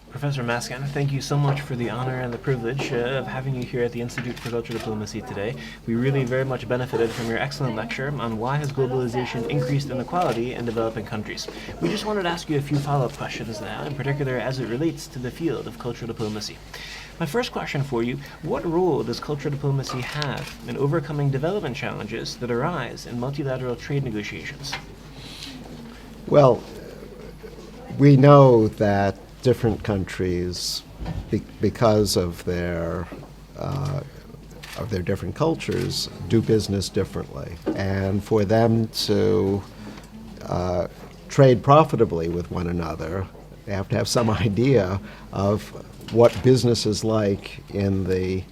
Professor Maskin, thank you so much for the honor and the privilege of having you here at the Institute for Cultural Diplomacy today. We really very much benefited from your excellent lecture on why has globalization increased inequality in developing countries. We just wanted to ask you a few follow-up questions now, in particular as it relates to the field of cultural diplomacy. My first question for you, what role does cultural diplomacy have in overcoming development challenges that arise in multilateral trade negotiations? Well, we know that different countries, because of their different cultures, do business differently, and for them to trade profitably with one another, they have to have some idea of what business is like in the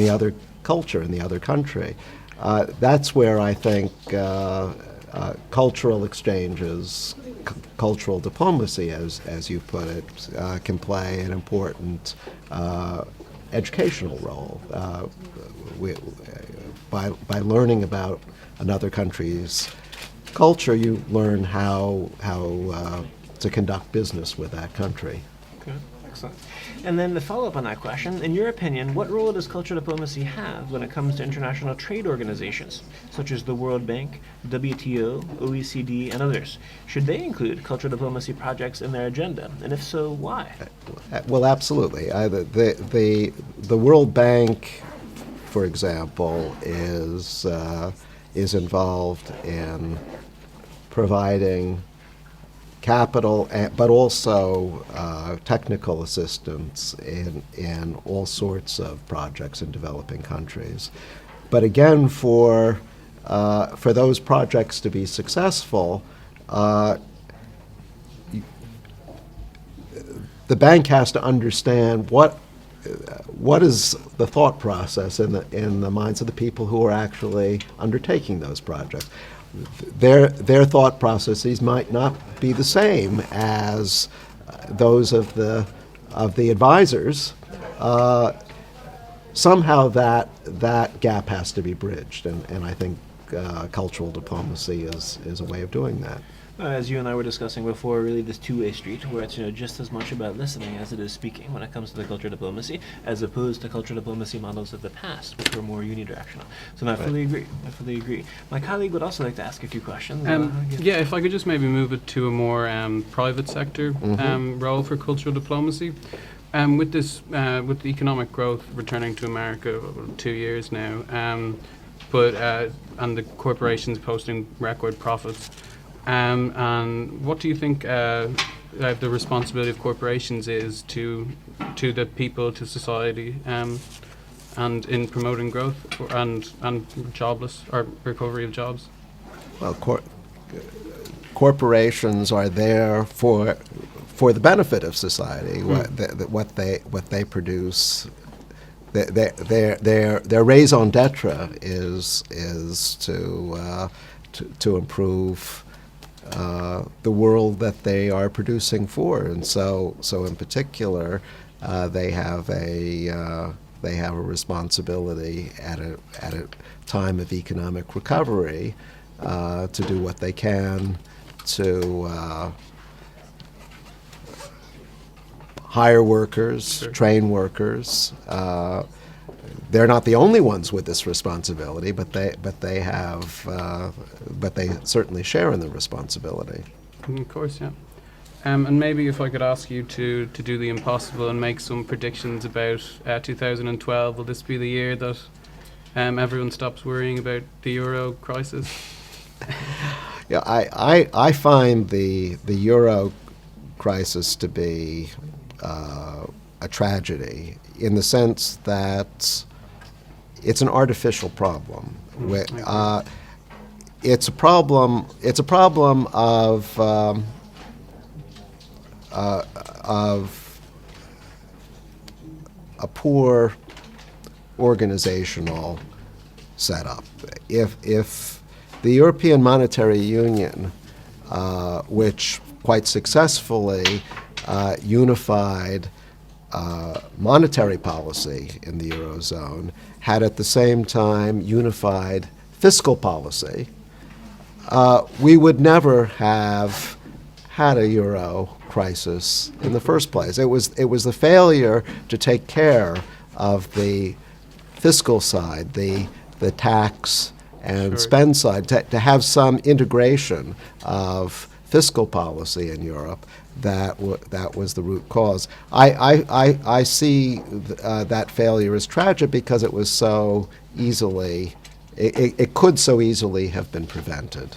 other culture, in the other country. That's where I think cultural exchanges, cultural diplomacy, as you put it, can play an important educational role. By learning about another country's culture, you learn how to conduct business with that country. Okay, excellent. And then the follow-up on that question, in your opinion, what role does cultural diplomacy have when it comes to international trade organizations, such as the World Bank, WTO, OECD, and others? Should they include cultural diplomacy projects in their agenda? And if so, why? Well, absolutely. The World Bank, for example, is involved in providing capital, but also technical assistance in all sorts of projects in developing countries. But again, for those projects to be successful, the bank has to understand what is the thought process in the minds of the people who are actually undertaking those projects. Their thought processes might not be the same as those of the advisors. Somehow that gap has to be bridged, and I think cultural diplomacy is a way of doing that. As you and I were discussing before, really this two-way street where it's just as much about listening as it is speaking when it comes to the cultural diplomacy, as opposed to cultural diplomacy models of the past, which were more unidirectional. So I fully agree. I fully agree. My colleague would also like to ask a few questions. Yeah, if I could just maybe move it to a more private sector role for cultural diplomacy. With this, with the economic growth returning to America 2 years now, and the corporations posting record profits. And what do you think the responsibility of corporations is to the people, to society, and in promoting growth and jobless or recovery of jobs? Well, corporations are there for the benefit of society. What they produce, their raison d'etre is to improve the world that they are producing for, and so in particular, they have a responsibility at a time of economic recovery to do what they can to hire workers, Sure. train workers. They're not the only ones with this responsibility, but they certainly share in the responsibility. Of course, yeah. And maybe if I could ask you to do the impossible and make some predictions about 2012, will this be the year that everyone stops worrying about the euro crisis? Yeah, I find the euro crisis to be a tragedy in the sense that it's an artificial problem. It's a problem. It's a problem of a poor organizational setup. If the European Monetary Union, which quite successfully unified monetary policy in the Eurozone, had at the same time unified fiscal policy, we would never have had a euro crisis in the first place. It was the failure to take care of the fiscal side, the tax and Sure. spend side, to have some integration of fiscal policy in Europe. That was the root cause. I see that failure as tragic because it was so easily, it could so easily have been prevented.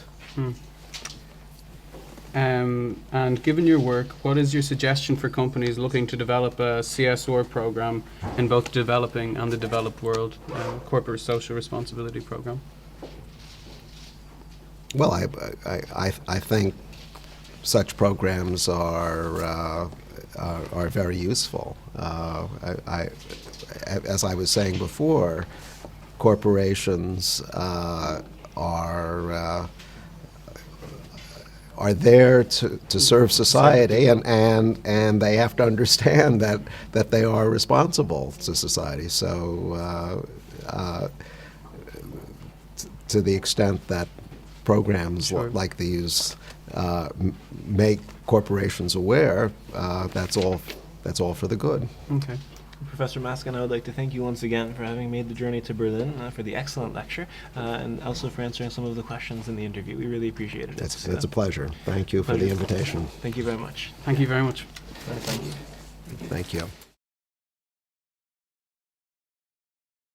And given your work, what is your suggestion for companies looking to develop a CSR program in both developing and the developed world, corporate social responsibility program? Well, I think such programs are very useful. As I was saying before, corporations are there to serve society, and they have to understand that they are responsible to society. So, to the extent that programs Sure. like these make corporations aware, that's all for the good. Okay. Professor Maskin, I would like to thank you once again for having made the journey to Berlin, for the excellent lecture, and also for answering some of the questions in the interview. We really appreciated it. It's a pleasure. Thank you for the Pleasure. invitation. Thank you very much. Thank you very much. Thank you. Thank you.